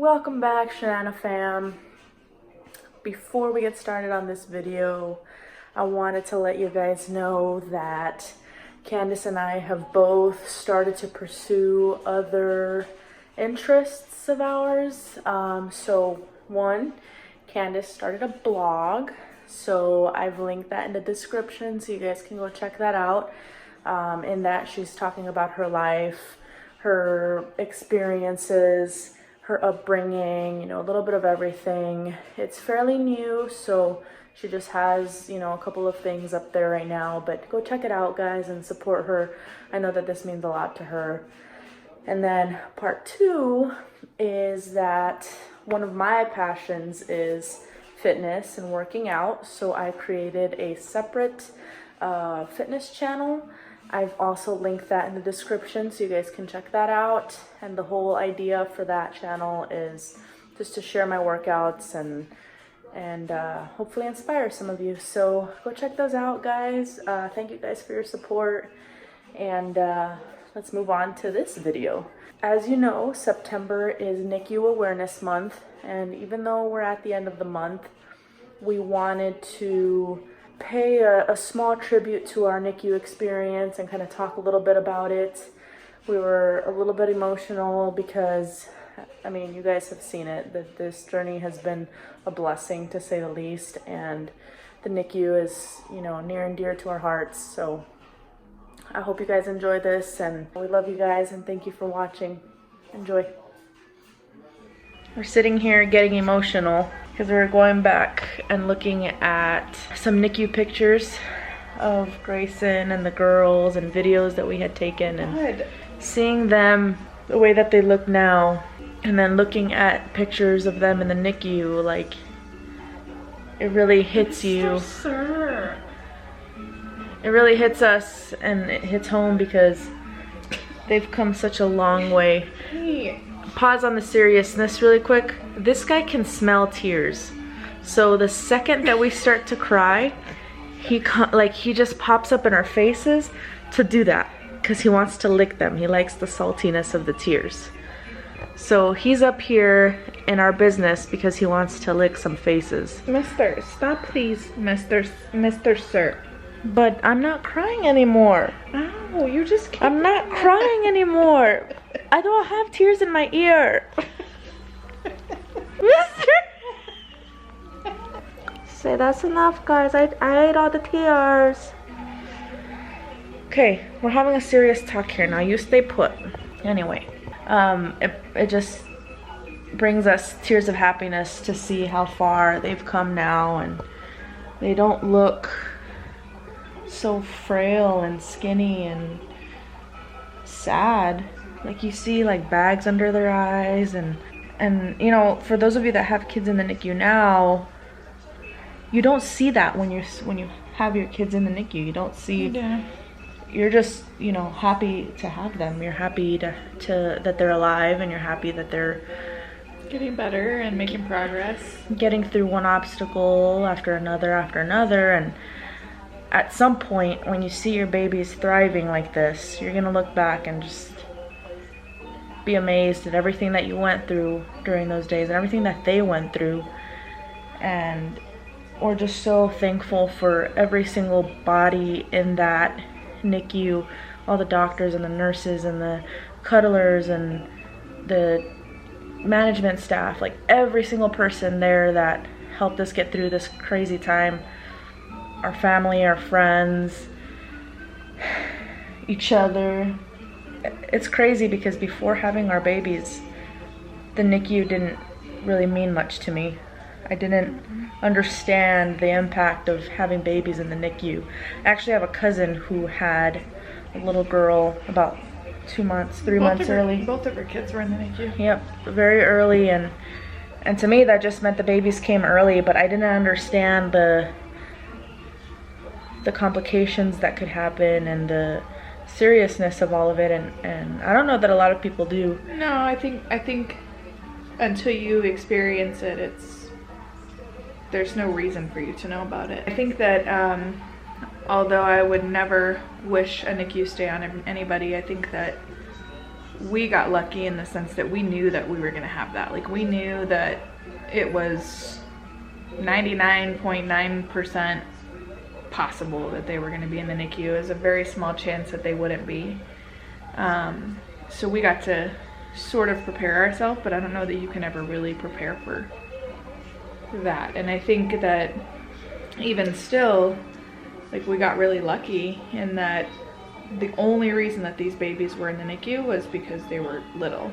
Welcome back, Shenanigans fam. Before we get started on this video, I wanted to let you guys know that Candice and I have both started to pursue other interests of ours. So one, Candice started a blog, so I've linked that in the description so you guys can go check that out. In that, she's talking about her life, her experiences, her upbringing, you know, a little bit of everything. It's fairly new, so she just has, you know, a couple of things up there right now, but go check it out, guys, and support her. I know that this means a lot to her. And then part two is that one of my passions is fitness and working out, so I created a separate fitness channel. I've also linked that in the description so you guys can check that out. And the whole idea for that channel is just to share my workouts and hopefully inspire some of you. So go check those out, guys. Thank you guys for your support. And let's move on to this video. As you know, September is NICU Awareness Month. And even though we're at the end of the month, we wanted to pay a small tribute to our NICU experience and kind of talk a little bit about it. We were a little bit emotional because, I mean, you guys have seen it, that this journey has been a blessing to say the least, and the NICU is, you know, near and dear to our hearts. So I hope you guys enjoy this, and we love you guys, and thank you for watching. Enjoy. We're sitting here getting emotional because we're going back and looking at some NICU pictures of Grayson and the girls and videos that we had taken, and seeing them the way that they look now, and then looking at pictures of them in the NICU, like, it really hits you. It really hits us, and it hits home because they've come such a long way. Pause on the seriousness really quick. This guy can smell tears. So the second that we start to cry, he just pops up in our faces to do that because he wants to lick them. He likes the saltiness of the tears. So he's up here in our business because he wants to lick some faces. Mister, stop please, Mister Sir. But I'm not crying anymore. Ow, you just can't. I'm not crying anymore. I don't have tears in my ear. Mister! Say that's enough, guys. I ate all the tears. Okay, we're having a serious talk here now. You stay put. Anyway, it just brings us tears of happiness to see how far they've come now, and they don't look so frail and skinny and sad. Like, you see like bags under their eyes, and you know, for those of you that have kids in the NICU now, you don't see that when you have your kids in the NICU. You don't see. Yeah. You're just, you know, happy to have them. You're happy to that they're alive, and you're happy that they're getting better and making progress, getting through one obstacle after another, and at some point when you see your babies thriving like this, you're gonna look back and just be amazed at everything that you went through during those days and everything that they went through. And we're just so thankful for every single body in that NICU, all the doctors and the nurses and the cuddlers and the management staff, like every single person there that helped us get through this crazy time. Our family, our friends, each other. It's crazy because before having our babies, the NICU didn't really mean much to me. I didn't understand the impact of having babies in the NICU. I actually have a cousin who had a little girl about 2 months, 3 months early. Both of her kids were in the NICU. Yep, very early, and to me that just meant the babies came early, but I didn't understand the complications that could happen and the seriousness of all of it, and I don't know that a lot of people do. No, I think until you experience it, there's no reason for you to know about it. I think that although I would never wish a NICU stay on anybody, I think that we got lucky in the sense that we knew that we were gonna have that. Like, we knew that it was 99.9% possible that they were gonna be in the NICU. It was a very small chance that they wouldn't be. So we got to sort of prepare ourselves, but I don't know that you can ever really prepare for that. And I think that even still, like, we got really lucky in that the only reason that these babies were in the NICU was because they were little.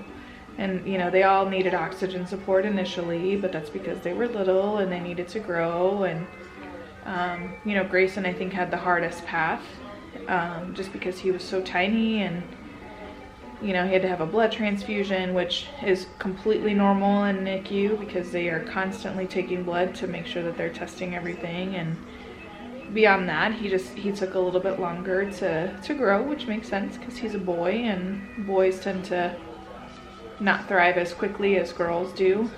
And, you know, they all needed oxygen support initially, but that's because they were little and they needed to grow. And, you know, Grayson, I think, had the hardest path, just because he was so tiny, and, you know, he had to have a blood transfusion, which is completely normal in NICU because they are constantly taking blood to make sure that they're testing everything. And beyond that, he took a little bit longer to grow, which makes sense because he's a boy, and boys tend to not thrive as quickly as girls do.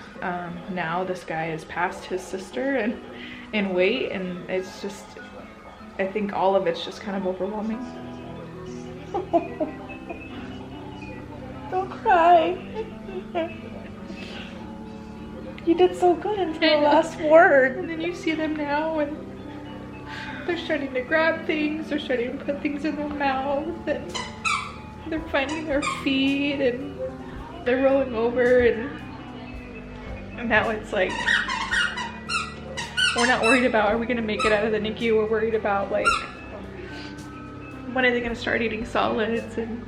Now this guy is past his sister and in weight, and it's just, I think all of it's just kind of overwhelming. Don't cry. You did so good until the last word. And then you see them now, and they're starting to grab things, they're starting to put things in their mouth, and they're finding their feet, and they're rolling over, and now it's like, we're not worried about, are we gonna make it out of the NICU? We're worried about, like, when are they gonna start eating solids, and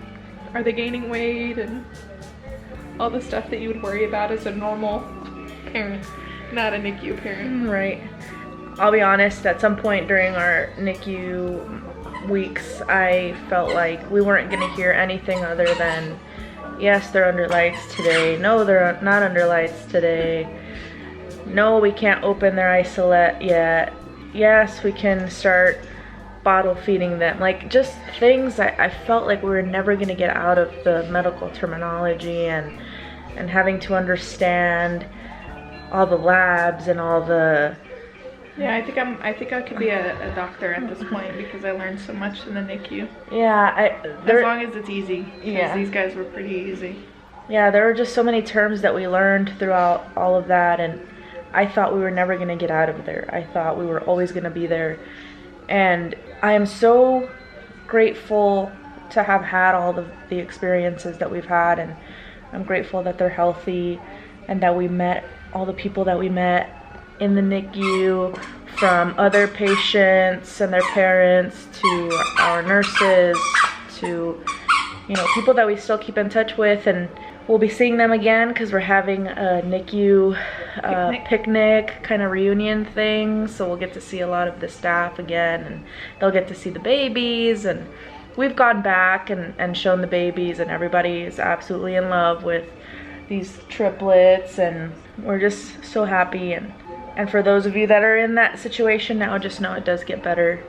are they gaining weight, and all the stuff that you would worry about as a normal parent, not a NICU parent. Right. I'll be honest, at some point during our NICU weeks, I felt like we weren't gonna hear anything other than, yes, they're under lights today. No, they're not under lights today. No, we can't open their isolate yet. Yes, we can start bottle feeding them. Like, just things I felt like we were never going to get out of the medical terminology, and having to understand all the labs and all the... Yeah, I think I could be a doctor at this point because I learned so much in the NICU. Yeah, as long as it's easy. Yeah. These guys were pretty easy. Yeah, there were just so many terms that we learned throughout all of that, and I thought we were never going to get out of there. I thought we were always going to be there. And I am so grateful to have had all the experiences that we've had, and I'm grateful that they're healthy and that we met all the people that we met in the NICU, from other patients and their parents to our nurses to, you know, people that we still keep in touch with, and we'll be seeing them again because we're having a NICU picnic kind of reunion thing, so we'll get to see a lot of the staff again, and they'll get to see the babies. And we've gone back and shown the babies, and everybody is absolutely in love with these triplets, and we're just so happy. And for those of you that are in that situation now, just know it does get better.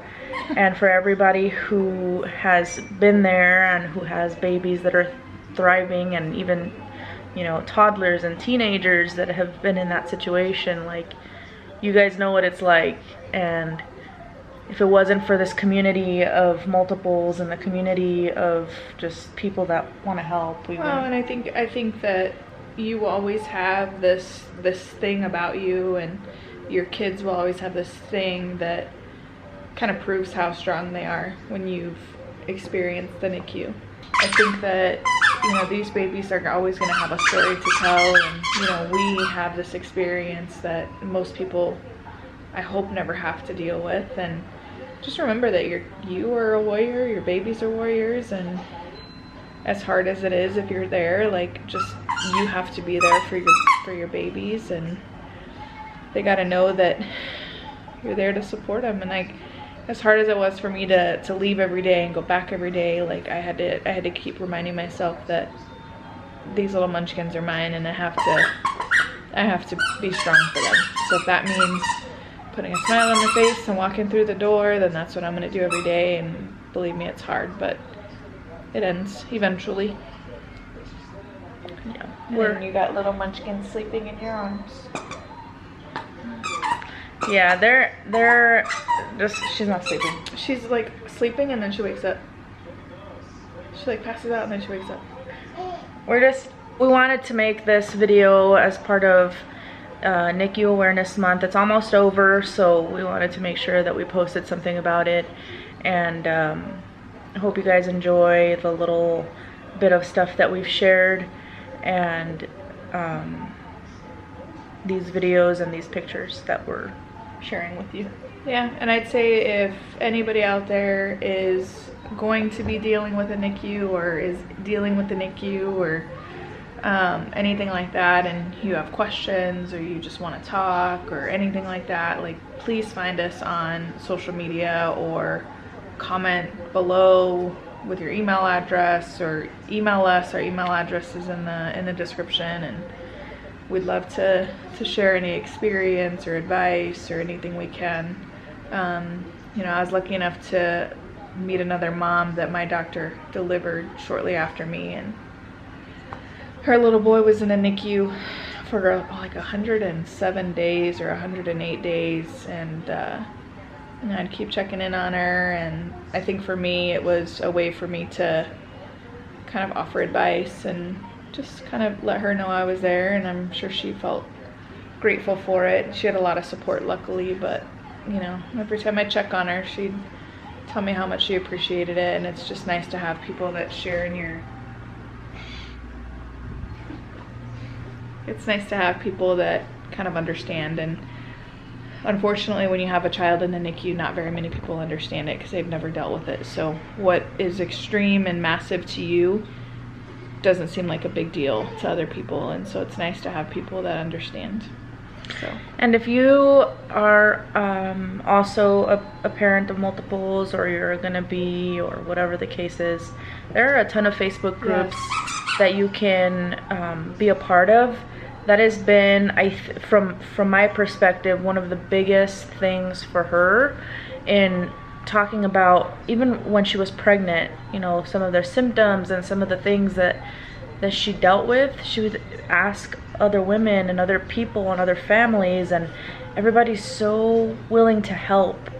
And for everybody who has been there and who has babies that are thriving, and even, you know, toddlers and teenagers that have been in that situation, like, you guys know what it's like. And if it wasn't for this community of multiples and the community of just people that want to help, we would. And I think that you will always have this thing about you, and your kids will always have this thing that kind of proves how strong they are when you've experienced the NICU. I think that, you know, these babies are always going to have a story to tell, and, you know, we have this experience that most people, I hope, never have to deal with. And just remember that you are a warrior, your babies are warriors, and as hard as it is, if you're there, like, just, you have to be there for your babies, and they got to know that you're there to support them. And, like, as hard as it was for me to leave every day and go back every day, like, I had to keep reminding myself that these little munchkins are mine, and I have to be strong for them. So if that means putting a smile on their face and walking through the door, then that's what I'm gonna do every day. And believe me, it's hard, but it ends eventually. Yeah. And you got little munchkins sleeping in your arms. Yeah, they're just, she's not sleeping. She's like sleeping, and then she wakes up. She like passes out, and then she wakes up. we wanted to make this video as part of NICU Awareness Month. It's almost over, so we wanted to make sure that we posted something about it. And I hope you guys enjoy the little bit of stuff that we've shared, and these videos and these pictures that we're sharing with you. Yeah, and I'd say if anybody out there is going to be dealing with a NICU or is dealing with the NICU or anything like that, and you have questions or you just want to talk or anything like that, like, please find us on social media or comment below with your email address, or email us. Our email address is in the description, and we'd love to share any experience or advice or anything we can. You know, I was lucky enough to meet another mom that my doctor delivered shortly after me, and her little boy was in a NICU for like 107 days or 108 days, and I'd keep checking in on her. And I think for me, it was a way for me to kind of offer advice and just kind of let her know I was there, and I'm sure she felt grateful for it. She had a lot of support, luckily, but you know, every time I check on her, she'd tell me how much she appreciated it, and it's just nice to have people that share in your... It's nice to have people that kind of understand, and unfortunately when you have a child in the NICU, not very many people understand it because they've never dealt with it. So what is extreme and massive to you doesn't seem like a big deal to other people, and so it's nice to have people that understand. So. And if you are also a parent of multiples, or you're gonna be, or whatever the case is, there are a ton of Facebook groups that you can be a part of. That has been, from my perspective, one of the biggest things for her in talking about, even when she was pregnant, you know, some of their symptoms and some of the things that she dealt with. She would ask other women and other people and other families, and everybody's so willing to help,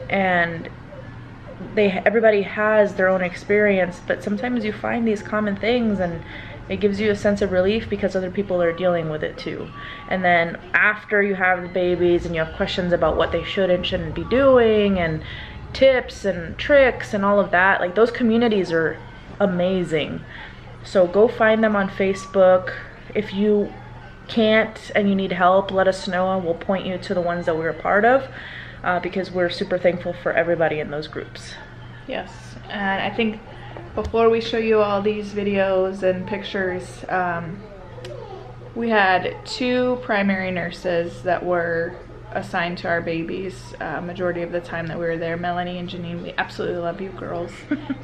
and everybody has their own experience, but sometimes you find these common things and it gives you a sense of relief because other people are dealing with it too. And then after you have the babies and you have questions about what they should and shouldn't be doing, and tips and tricks and all of that, like, those communities are amazing. So go find them on Facebook. If you can't and you need help, let us know and we'll point you to the ones that we're a part of, because we're super thankful for everybody in those groups. Yes, and I think before we show you all these videos and pictures, we had 2 primary nurses that were assigned to our babies majority of the time that we were there. Melanie and Janine, we absolutely love you girls.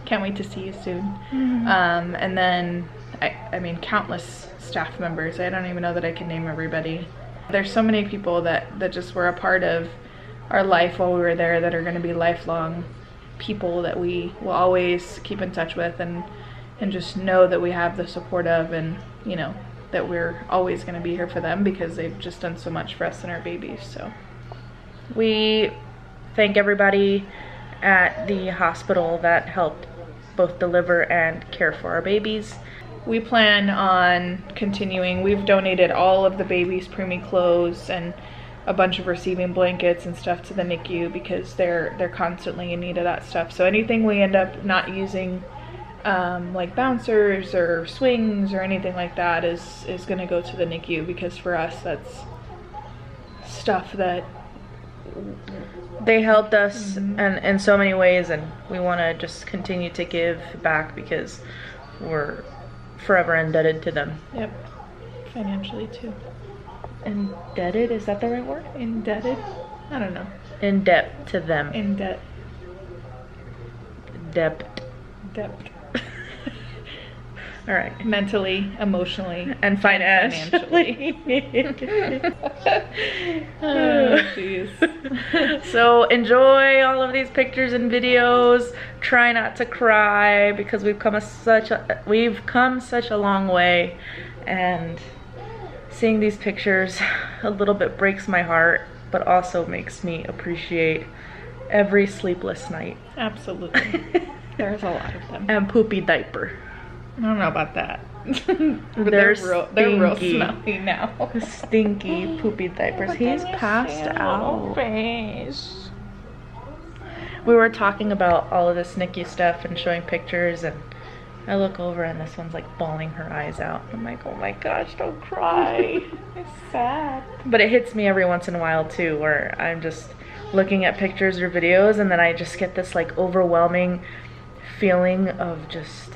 Can't wait to see you soon. Mm-hmm. And then I mean, countless staff members. I don't even know that I can name everybody. There's so many people that just were a part of our life while we were there, that are going to be lifelong people that we will always keep in touch with, and just know that we have the support of, and you know, that we're always going to be here for them because they've just done so much for us and our babies. So we thank everybody at the hospital that helped both deliver and care for our babies. We plan on continuing. We've donated all of the babies' preemie clothes and a bunch of receiving blankets and stuff to the NICU because they're constantly in need of that stuff. So anything we end up not using, like bouncers or swings or anything like that, is going to go to the NICU, because for us that's stuff that they helped us in so many ways, and we want to just continue to give back because we're forever indebted to them. Yep, financially too. Indebted, is that the right word? Indebted? I don't know. In debt to them. In debt. Debt. All right. Mentally, emotionally, and financially. Oh, jeez. So enjoy all of these pictures and videos. Try not to cry because we've come such a long way, and seeing these pictures a little bit breaks my heart, but also makes me appreciate every sleepless night. Absolutely. There's a lot of them. And poopy diaper. I don't know about that. But They're they're real stinky. smelly now. Stinky, poopy diapers. He's passed out. Face. We were talking about all of this NICU stuff and showing pictures, and I look over and this one's like bawling her eyes out. I'm like, oh my gosh, don't cry. It's sad. But it hits me every once in a while too, where I'm just looking at pictures or videos and then I just get this like overwhelming feeling of just...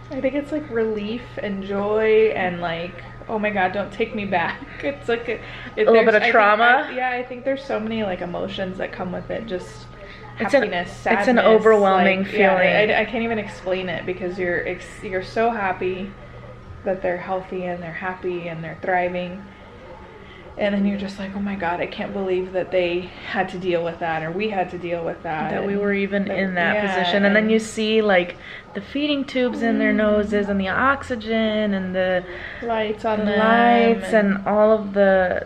I think it's like relief and joy and like, oh my god, don't take me back. It's like a little bit of trauma. I think there's so many like emotions that come with it. Just It's happiness, sadness. It's an overwhelming like, feeling. Yeah, I can't even explain it because you're so happy that they're healthy and they're happy and they're thriving. And then you're just like, oh my god, I can't believe that they had to deal with that, or we had to deal with that. That we were even in that position. And then you see like the feeding tubes in their noses and the oxygen and the lights on them. Lights and all of the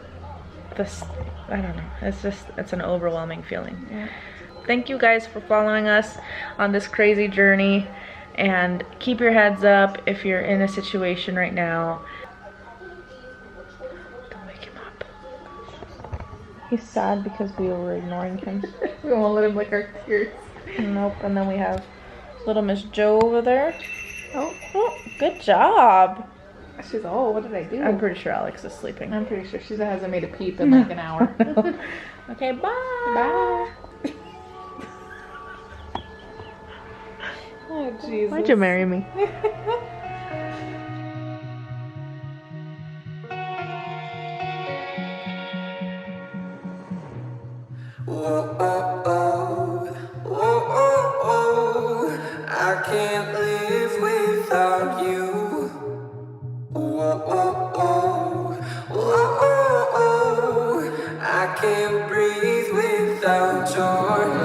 I don't know. It's an overwhelming feeling. Yeah. Thank you guys for following us on this crazy journey, and keep your heads up if you're in a situation right now. Don't wake him up. He's sad because we were ignoring him. We won't let him lick our tears. Nope. And then we have little Miss Joe over there. Oh, Good job. she's what did I do? I'm pretty sure Alex is sleeping. I'm pretty sure she hasn't made a peep in like an hour. Okay, bye. Bye. Oh, Jesus. Why'd you marry me? Whoa, oh, oh, whoa, oh, oh, I can't live without you. Whoa, oh, oh, whoa, oh, oh, I can't breathe without your